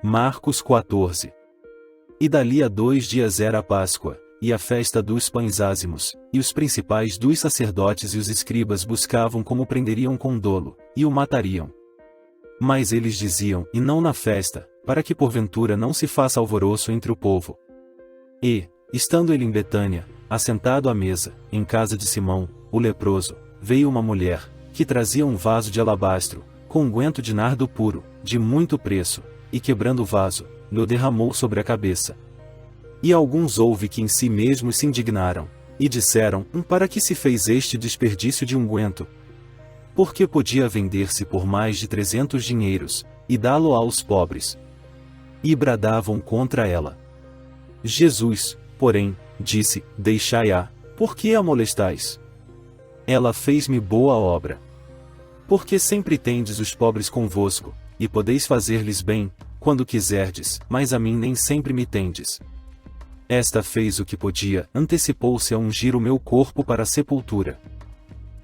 Marcos 14. E dali a 2 dias era a Páscoa, e a festa dos pães ázimos, e os principais dos sacerdotes e os escribas buscavam como prenderiam com dolo, e o matariam. Mas eles diziam, e não na festa, para que porventura não se faça alvoroço entre o povo. E, estando ele em Betânia, assentado à mesa, em casa de Simão, o leproso, veio uma mulher, que trazia um vaso de alabastro, com unguento de nardo puro, de muito preço, e quebrando o vaso, lhe derramou sobre a cabeça. E alguns houve que em si mesmos se indignaram, e disseram, para que se fez este desperdício de unguento? Porque podia vender-se por mais de 300 dinheiros, e dá-lo aos pobres. E bradavam contra ela. Jesus, porém, disse, deixai-a, por que a molestais? Ela fez-me boa obra. Porque sempre tendes os pobres convosco, e podeis fazer-lhes bem, quando quiserdes, mas a mim nem sempre me tendes. Esta fez o que podia, antecipou-se a ungir o meu corpo para a sepultura.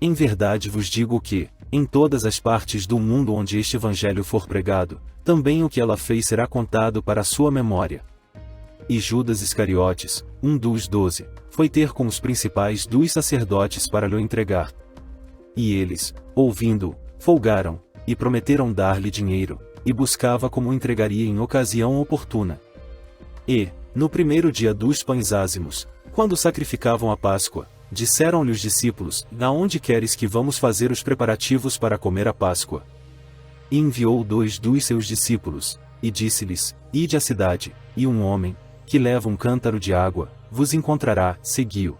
Em verdade vos digo que, em todas as partes do mundo onde este evangelho for pregado, também o que ela fez será contado para a sua memória. E Judas Iscariotes, um dos 12, foi ter com os principais dos sacerdotes para lhe entregar. E eles, ouvindo-o, folgaram, e prometeram dar-lhe dinheiro, e buscava como entregaria em ocasião oportuna. E, no primeiro dia dos pães ázimos, quando sacrificavam a Páscoa, disseram-lhe os discípulos, aonde queres que vamos fazer os preparativos para comer a Páscoa? E enviou 2 dos seus discípulos, e disse-lhes, ide à cidade, e um homem, que leva um cântaro de água, vos encontrará, segui-o.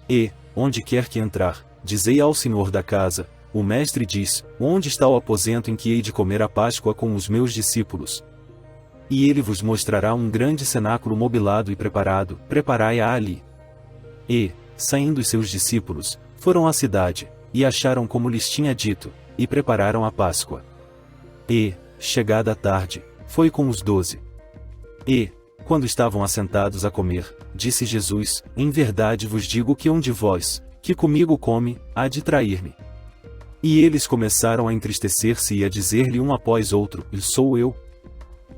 E, onde quer que entrar, dizei ao senhor da casa, o mestre diz, onde está o aposento em que hei de comer a Páscoa com os meus discípulos? E ele vos mostrará um grande cenáculo mobilado e preparado, preparai-a ali. E, saindo os seus discípulos, foram à cidade, e acharam como lhes tinha dito, e prepararam a Páscoa. E, chegada a tarde, foi com os 12. E, quando estavam assentados a comer, disse Jesus, em verdade vos digo que um de vós, que comigo come, há de trair-me. E eles começaram a entristecer-se e a dizer-lhe um após outro, sou eu.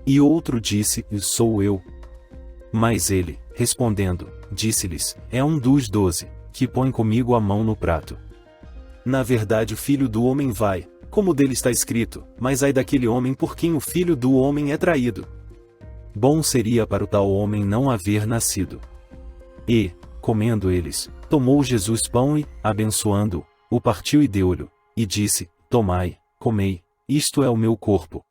E outro disse, sou eu. Mas ele, respondendo, disse-lhes, é um dos 12, que põe comigo a mão no prato. Na verdade o Filho do Homem vai, como dele está escrito, mas ai daquele homem por quem o Filho do Homem é traído. Bom seria para o tal homem não haver nascido. E, comendo eles, tomou Jesus pão e, abençoando-o, o partiu e deu-lhe, e disse, tomai, comei, isto é o meu corpo.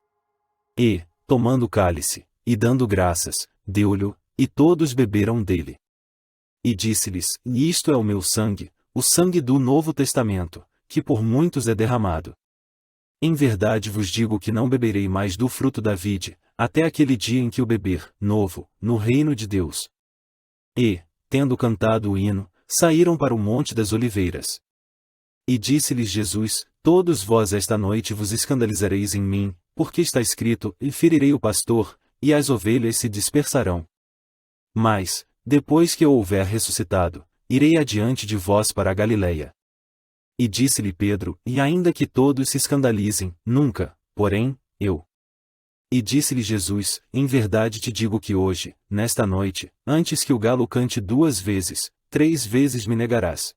E, tomando o cálice, e dando graças, deu-lhe, e todos beberam dele. E disse-lhes, isto é o meu sangue, o sangue do Novo Testamento, que por muitos é derramado. Em verdade vos digo que não beberei mais do fruto da vide, até aquele dia em que o beber, novo, no reino de Deus. E, tendo cantado o hino, saíram para o Monte das Oliveiras. E disse-lhes Jesus, todos vós esta noite vos escandalizareis em mim, porque está escrito, e ferirei o pastor, e as ovelhas se dispersarão. Mas, depois que eu houver ressuscitado, irei adiante de vós para a Galileia. E disse-lhe Pedro, e ainda que todos se escandalizem, nunca, porém, eu. E disse-lhe Jesus, em verdade te digo que hoje, nesta noite, antes que o galo cante 2 vezes, 3 vezes me negarás.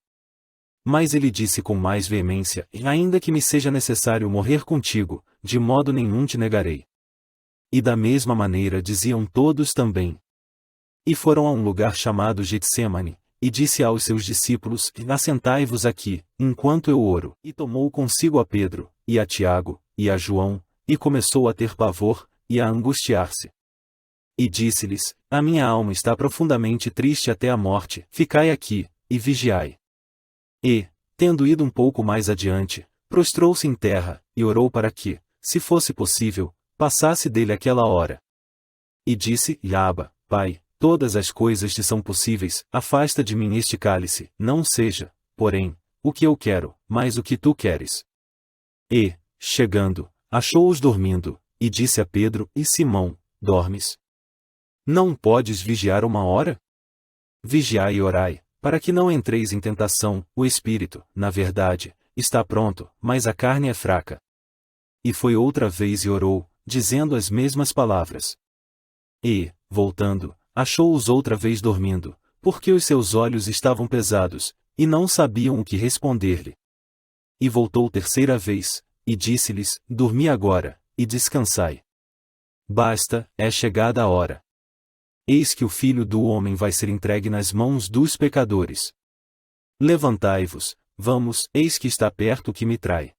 Mas ele disse com mais veemência, e ainda que me seja necessário morrer contigo, de modo nenhum te negarei. E da mesma maneira diziam todos também. E foram a um lugar chamado Getsêmani, e disse aos seus discípulos, assentai-vos aqui, enquanto eu oro. E tomou consigo a Pedro, e a Tiago, e a João, e começou a ter pavor, e a angustiar-se. E disse-lhes, a minha alma está profundamente triste até a morte, ficai aqui, e vigiai. E, tendo ido um pouco mais adiante, prostrou-se em terra, e orou para que, se fosse possível, passasse dele aquela hora. E disse, Abba, Pai, todas as coisas te são possíveis, afasta de mim este cálice, não seja, porém, o que eu quero, mas o que tu queres. E, chegando, achou-os dormindo, e disse a Pedro e Simão, dormes? Não podes vigiar 1 hora? Vigiai e orai, para que não entreis em tentação, o espírito, na verdade, está pronto, mas a carne é fraca. E foi outra vez e orou, dizendo as mesmas palavras. E, voltando, achou-os outra vez dormindo, porque os seus olhos estavam pesados, e não sabiam o que responder-lhe. E voltou terceira vez, e disse-lhes: Dormi agora, e descansai. Basta, é chegada a hora. Eis que o Filho do Homem vai ser entregue nas mãos dos pecadores. Levantai-vos, vamos, eis que está perto o que me trai.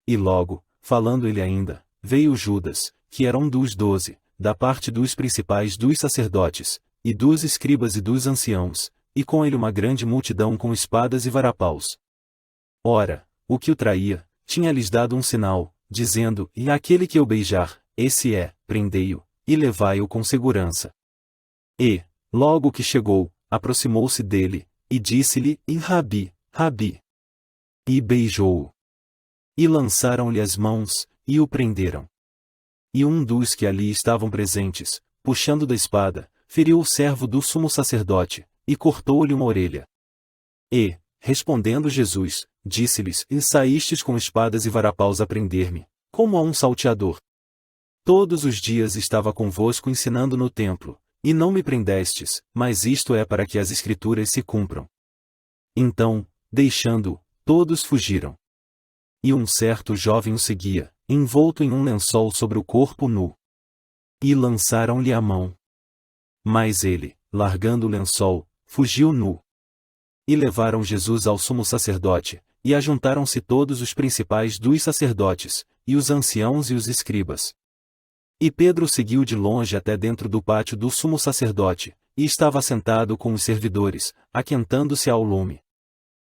E logo, falando ele ainda, veio Judas, que era um dos 12, da parte dos principais dos sacerdotes, e dos escribas e dos anciãos, e com ele uma grande multidão com espadas e varapaus. Ora, o que o traía, tinha-lhes dado um sinal, dizendo: E aquele que eu beijar, esse é, prendei-o, e levai-o com segurança. E, logo que chegou, aproximou-se dele, e disse-lhe: Rabi, Rabi. E beijou-o. E lançaram-lhe as mãos, e o prenderam. E um dos que ali estavam presentes, puxando da espada, feriu o servo do sumo sacerdote, e cortou-lhe uma orelha. E, respondendo Jesus, disse-lhes: E saístes com espadas e varapaus a prender-me, como a um salteador. Todos os dias estava convosco ensinando no templo, e não me prendestes, mas isto é para que as Escrituras se cumpram. Então, deixando-o, todos fugiram. E um certo jovem o seguia, envolto em um lençol sobre o corpo nu. E lançaram-lhe a mão. Mas ele, largando o lençol, fugiu nu. E levaram Jesus ao sumo sacerdote, e ajuntaram-se todos os principais dos sacerdotes, e os anciãos e os escribas. E Pedro seguiu de longe até dentro do pátio do sumo sacerdote, e estava sentado com os servidores, aquentando-se ao lume.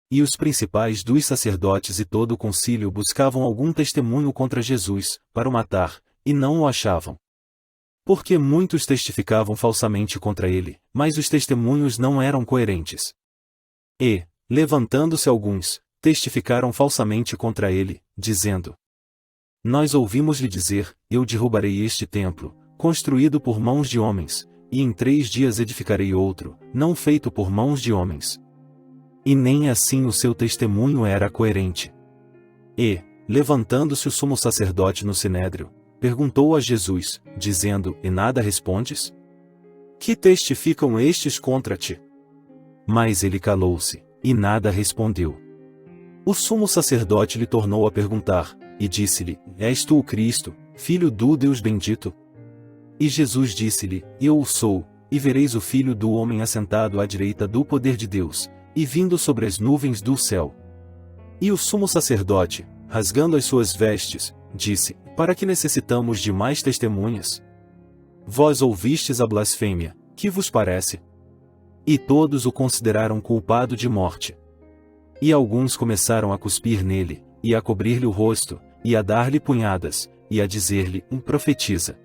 E os principais dos sacerdotes e todo o concílio buscavam algum testemunho contra Jesus, para o matar, e não o achavam. Porque muitos testificavam falsamente contra ele, mas os testemunhos não eram coerentes. E, levantando-se alguns, testificaram falsamente contra ele, dizendo: Nós ouvimos-lhe dizer: Eu derrubarei este templo, construído por mãos de homens, e em 3 dias edificarei outro, não feito por mãos de homens. E nem assim o seu testemunho era coerente. E, levantando-se o sumo sacerdote no sinédrio, perguntou a Jesus, dizendo: E nada respondes? Que testificam estes contra ti? Mas ele calou-se, e nada respondeu. O sumo sacerdote lhe tornou a perguntar, e disse-lhe: És tu o Cristo, filho do Deus bendito? E Jesus disse-lhe: Eu o sou, e vereis o Filho do Homem assentado à direita do poder de Deus, e vindo sobre as nuvens do céu. E o sumo sacerdote, rasgando as suas vestes, disse: Para que necessitamos de mais testemunhas? Vós ouvistes a blasfêmia, que vos parece? E todos o consideraram culpado de morte. E alguns começaram a cuspir nele, e a cobrir-lhe o rosto, e a dar-lhe punhadas, e a dizer-lhe: Profetiza.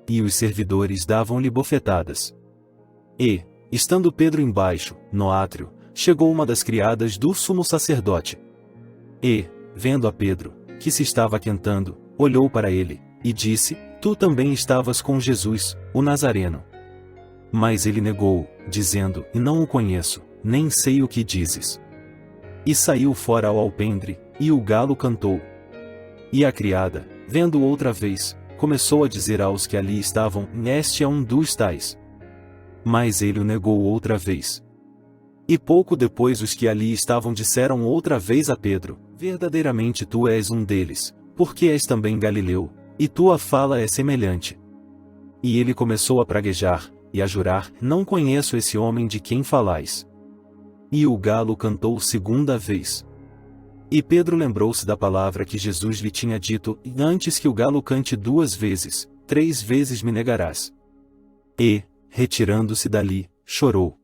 E os servidores davam-lhe bofetadas. E, estando Pedro embaixo, no átrio, chegou uma das criadas do sumo sacerdote. E, vendo a Pedro, que se estava aquentando, olhou para ele, e disse: Tu também estavas com Jesus, o Nazareno. Mas ele negou, dizendo: E não o conheço, nem sei o que dizes. E saiu fora ao alpendre, e o galo cantou. E a criada, vendo-o outra vez, começou a dizer aos que ali estavam: Este é um dos tais. Mas ele o negou outra vez. E pouco depois os que ali estavam disseram outra vez a Pedro: Verdadeiramente tu és um deles, porque és também Galileu, e tua fala é semelhante. E ele começou a praguejar, e a jurar: Não conheço esse homem de quem falais. E o galo cantou segunda vez. E Pedro lembrou-se da palavra que Jesus lhe tinha dito: Antes que o galo cante 2 vezes, 3 vezes me negarás. E, retirando-se dali, chorou.